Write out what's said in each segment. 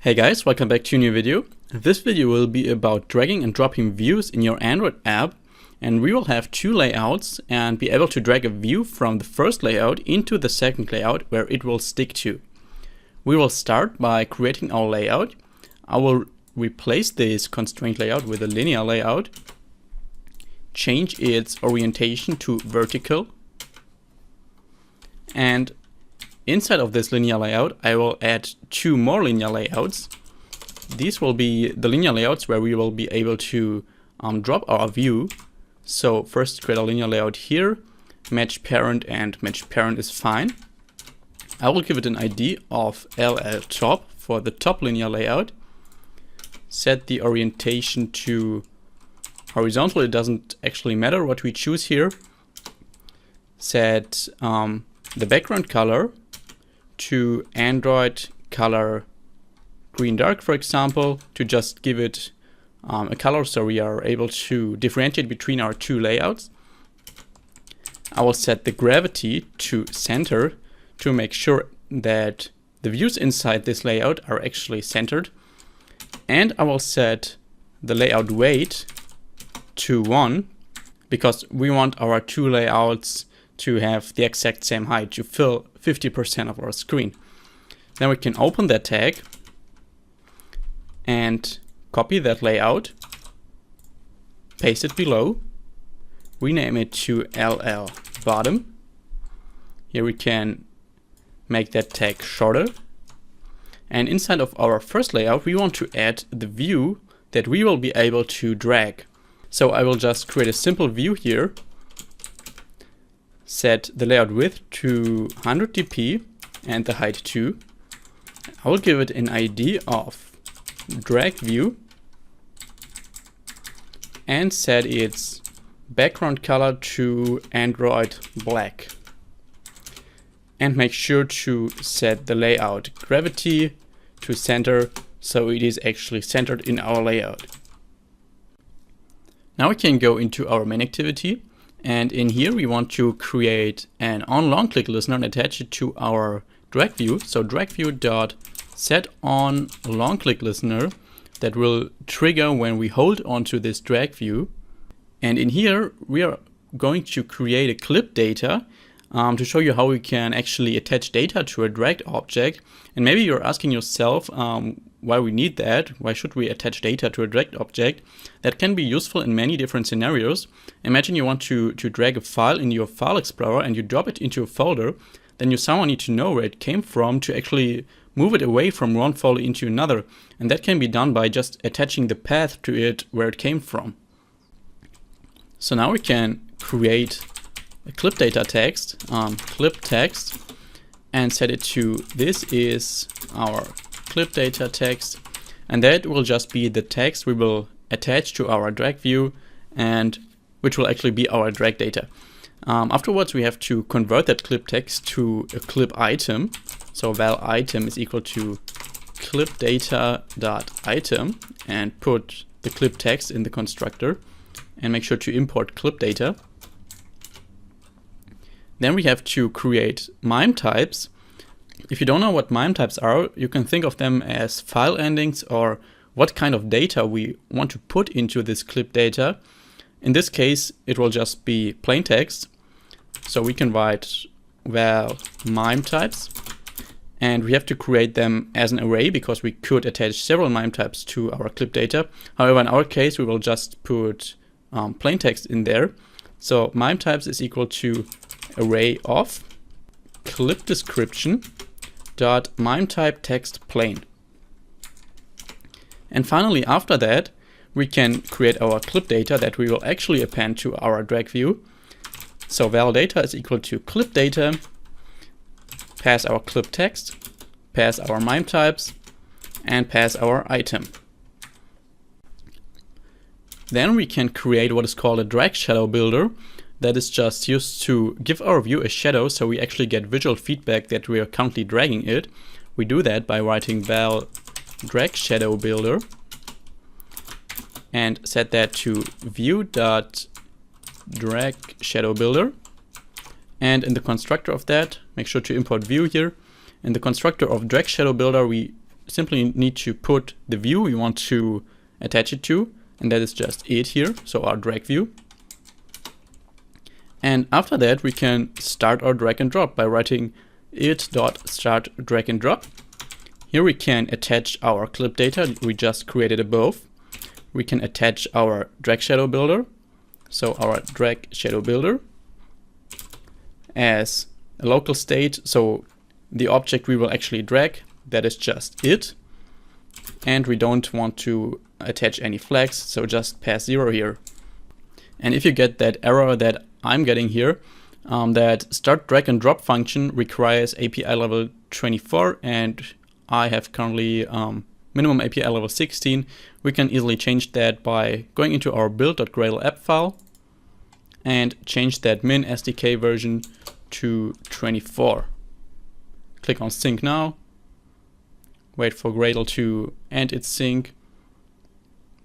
Hey guys, welcome back to a new video. This video will be about dragging and dropping views in your Android app, and we will have two layouts and be able to drag a view from the first layout into the second layout where it will stick to. We will start by creating our layout. I will replace this constraint layout with a linear layout, change its orientation to vertical, and inside of this linear layout, I will add two more linear layouts. These will be the linear layouts where we will be able to drop our view. So first create a linear layout here, match parent, and match parent is fine. I will give it an ID of LL top for the top linear layout. Set the orientation to horizontal. It doesn't actually matter what we choose here. Set the background color to Android color green dark, for example, to just give it a color so we are able to differentiate between our two layouts. I will set the gravity to center to make sure that the views inside this layout are actually centered. And I will set the layout weight to 1 because we want our two layouts to have the exact same height to fill 50% of our screen. Then we can open that tag and copy that layout, paste it below, rename it to LL bottom. Here we can make that tag shorter. And inside of our first layout, we want to add the view that we will be able to drag. So I will just create a simple view here, set the layout width to 100 dp and the height 2. I will give it an ID of drag view and set its background color to Android black. And make sure to set the layout gravity to center so it is actually centered in our layout. Now we can go into our main activity. And in here we want to create an on long click listener and attach it to our drag view. So drag view dot set on long click listener that will trigger when we hold onto this drag view. And in here we are going to create a clip data to show you how we can actually attach data to a dragged object. And maybe you're asking yourself why we need that. Why should we attach data to a dragged object? That can be useful in many different scenarios. Imagine you want to drag a file in your file explorer and you drop it into a folder. Then you somehow need to know where it came from to actually move it away from one folder into another. And that can be done by just attaching the path to it where it came from. So now we can create a clip data text, clip text, and set it to this is our clip data text, and that will just be the text we will attach to our drag view and which will actually be our drag data. Afterwards we have to convert that clip text to a clip item. So val item is equal to clip data dot item and put the clip text in the constructor and make sure to import clip data. Then we have to create MIME types. If you don't know what MIME types are, you can think of them as file endings or what kind of data we want to put into this clip data. In this case, it will just be plain text. So we can write val MIME types, and we have to create them as an array because we could attach several MIME types to our clip data. However, in our case, we will just put plain text in there. So MIME types is equal to array of clip description dot MIME type text plain. And finally, after that, we can create our clip data that we will actually append to our drag view. So val data is equal to clip data, pass our clip text, pass our MIME types, and pass our item. Then we can create what is called a drag shadow builder. That is just used to give our view a shadow so we actually get visual feedback that we are currently dragging it. We do that by writing val drag shadow builder and set that to view.drag shadow builder. And in the constructor of that, make sure to import view here. In the constructor of drag shadow builder, we simply need to put the view we want to attach it to, and that is just it here, so our drag view. And after that, we can start our drag and drop by writing it.start drag and drop. Here we can attach our clip data we just created above. We can attach our drag shadow builder, so our drag shadow builder as a local state, so the object we will actually drag, that is just it. And we don't want to attach any flags, so just pass 0 here. And if you get that error that I'm getting here, that start drag and drop function requires API level 24, and I have currently minimum API level 16. We can easily change that by going into our build.gradle app file and change that min SDK version to 24. Click on sync now, wait for Gradle to end its sync.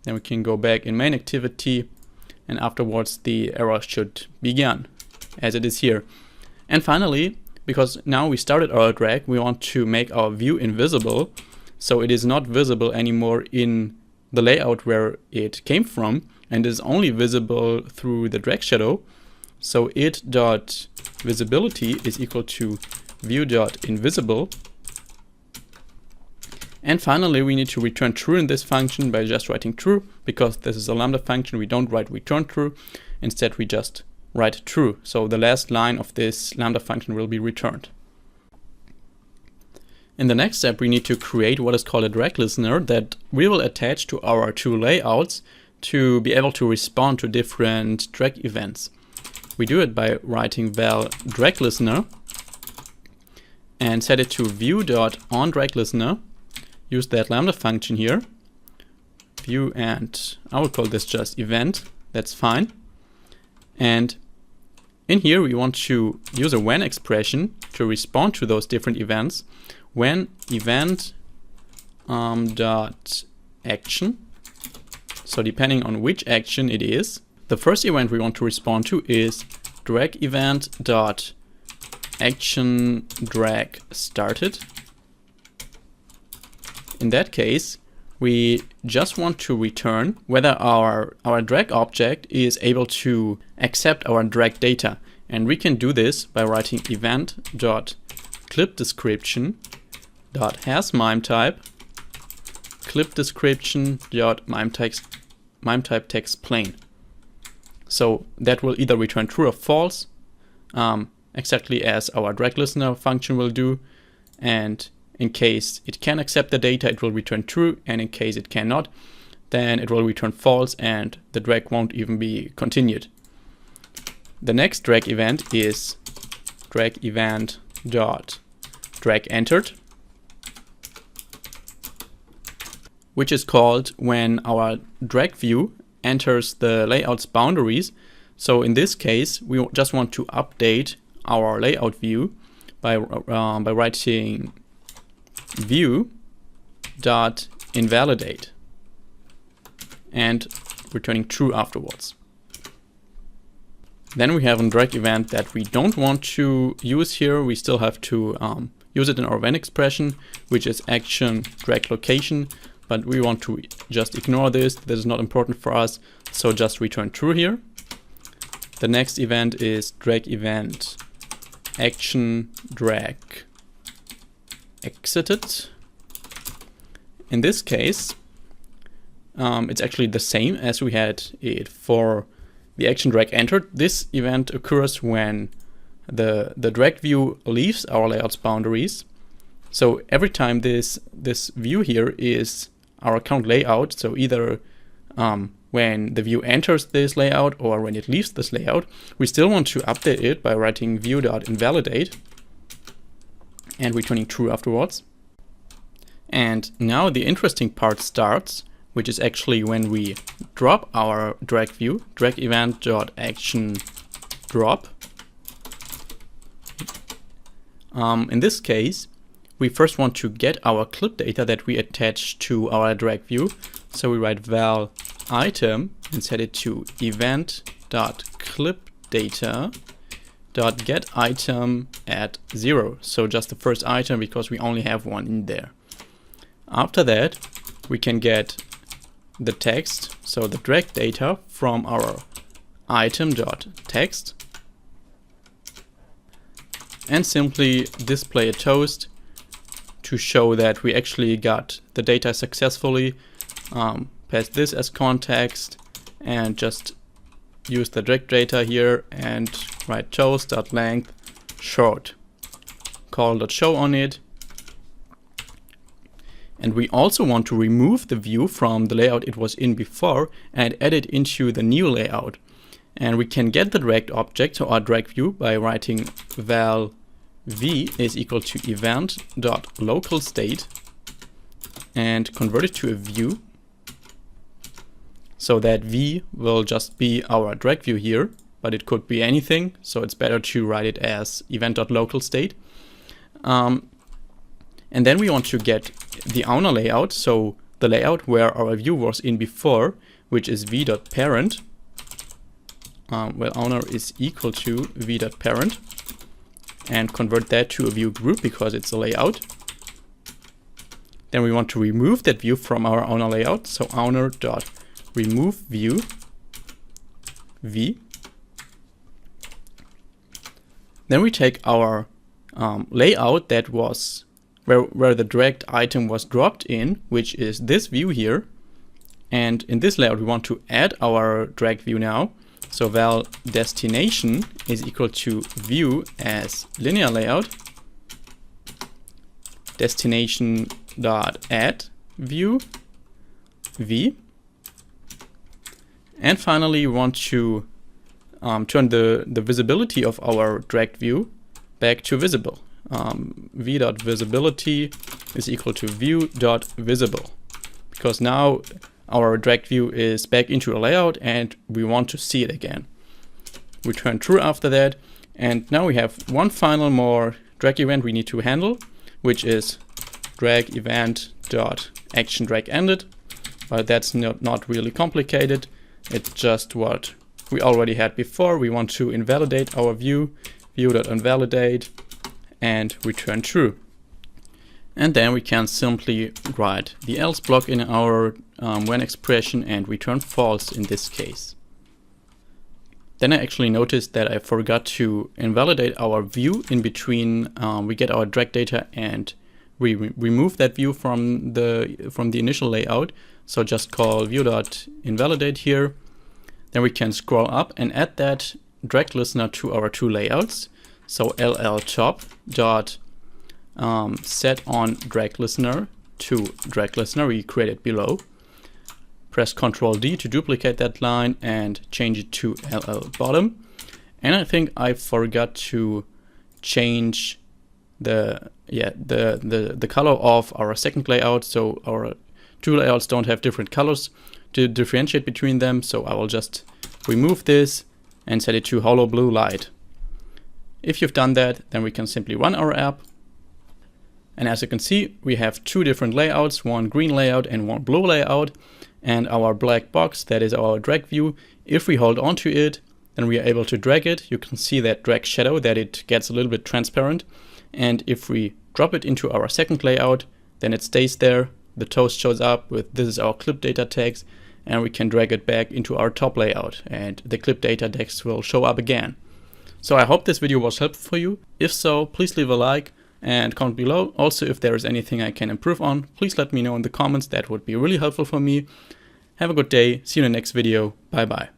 Then we can go back in main activity, and afterwards the error should begin, as it is here. And finally, because now we started our drag, we want to make our view invisible, so it is not visible anymore in the layout where it came from, and is only visible through the drag shadow. So it.visibility is equal to view.invisible. And finally, we need to return true in this function by just writing true, because this is a lambda function. We don't write return true. Instead, we just write true. So the last line of this lambda function will be returned. In the next step, we need to create what is called a drag listener that we will attach to our two layouts to be able to respond to different drag events. We do it by writing val drag listener and set it to view.onDragListener. Use that lambda function here, view, and I will call this just event. That's fine. And in here we want to use a when expression to respond to those different events. When event dot action. So depending on which action it is, the first event we want to respond to is drag event dot action drag started. In that case, we just want to return whether our drag object is able to accept our drag data. And we can do this by writing event.clipDescription.hasMimeType clipDescription.mimeType text plain. So that will either return true or false, exactly as our drag listener function will do. And in case it can accept the data, it will return true, and in case it cannot, then it will return false and the drag won't even be continued. The next drag event is drag event dot drag entered, which is called when our drag view enters the layout's boundaries. So in this case, we just want to update our layout view by writing view.invalidate and returning true afterwards. Then we have a drag event that we don't want to use here. We still have to use it in our when expression, which is action drag location, but we want to just ignore this. This is not important for us, so just return true here. The next event is drag event action drag exited. In this case, it's actually the same as we had it for the action drag entered. This event occurs when the drag view leaves our layout's boundaries. So every time this view here is our current layout, so either when the view enters this layout or when it leaves this layout, we still want to update it by writing view.invalidate and returning true afterwards. And now the interesting part starts, which is actually when we drop our drag view, drag event.action drop. In this case, we first want to get our clip data that we attach to our drag view. So we write val item and set it to event.clipData.getItem at 0. So just the first item, because we only have one in there. After that, we can get the text, so the drag data from our item.text, and simply display a toast to show that we actually got the data successfully. Pass this as context and just use the drag data here and write toast.length short, call.show on it. And we also want to remove the view from the layout it was in before and add it into the new layout. And we can get the dragged object, so our drag view, by writing val v is equal to event.localState and convert it to a view. So that v will just be our drag view here, but it could be anything. So it's better to write it as event.localState. And then we want to get the owner layout, so the layout where our view was in before, which is v.parent, where owner is equal to v.parent, and convert that to a view group because it's a layout. Then we want to remove that view from our owner layout, so owner.remove view v. Then we take our layout that was where the dragged item was dropped in, which is this view here. And in this layout, we want to add our drag view now. So val destination is equal to view as linear layout, destination.add view v. And finally, we want to turn the visibility of our dragged view back to visible. v.visibility is equal to view.visible, because now our drag view is back into a layout and we want to see it again. Return true after that, and now we have one final more drag event we need to handle, which is drag event.action drag ended. But that's not really complicated. It's just what we already had before. We want to invalidate our view, view.invalidate, and return true. And then we can simply write the else block in our when expression and return false in this case. Then I actually noticed that I forgot to invalidate our view in between we get our drag data and we remove that view from the initial layout. So just call view.invalidate here. Then we can scroll up and add that drag listener to our two layouts. So ll_top dot set on drag listener to drag listener we created below. Press Ctrl D to duplicate that line and change it to ll_bottom. And I think I forgot to change the color of our second layout, so our two layouts don't have different colors to differentiate between them. So I will just remove this and set it to hollow blue light. If you've done that, then we can simply run our app. And as you can see, we have two different layouts, one green layout and one blue layout. And our black box, that is our drag view. If we hold on to it, then we are able to drag it. You can see that drag shadow, that it gets a little bit transparent. And if we drop it into our second layout, then it stays there. The toast shows up with this is our clip data text, and we can drag it back into our top layout and the clip data text will show up again. So I hope this video was helpful for you. If so, please leave a like and comment below. Also, if there is anything I can improve on, please let me know in the comments. That would be really helpful for me. Have a good day. See you in the next video. Bye bye.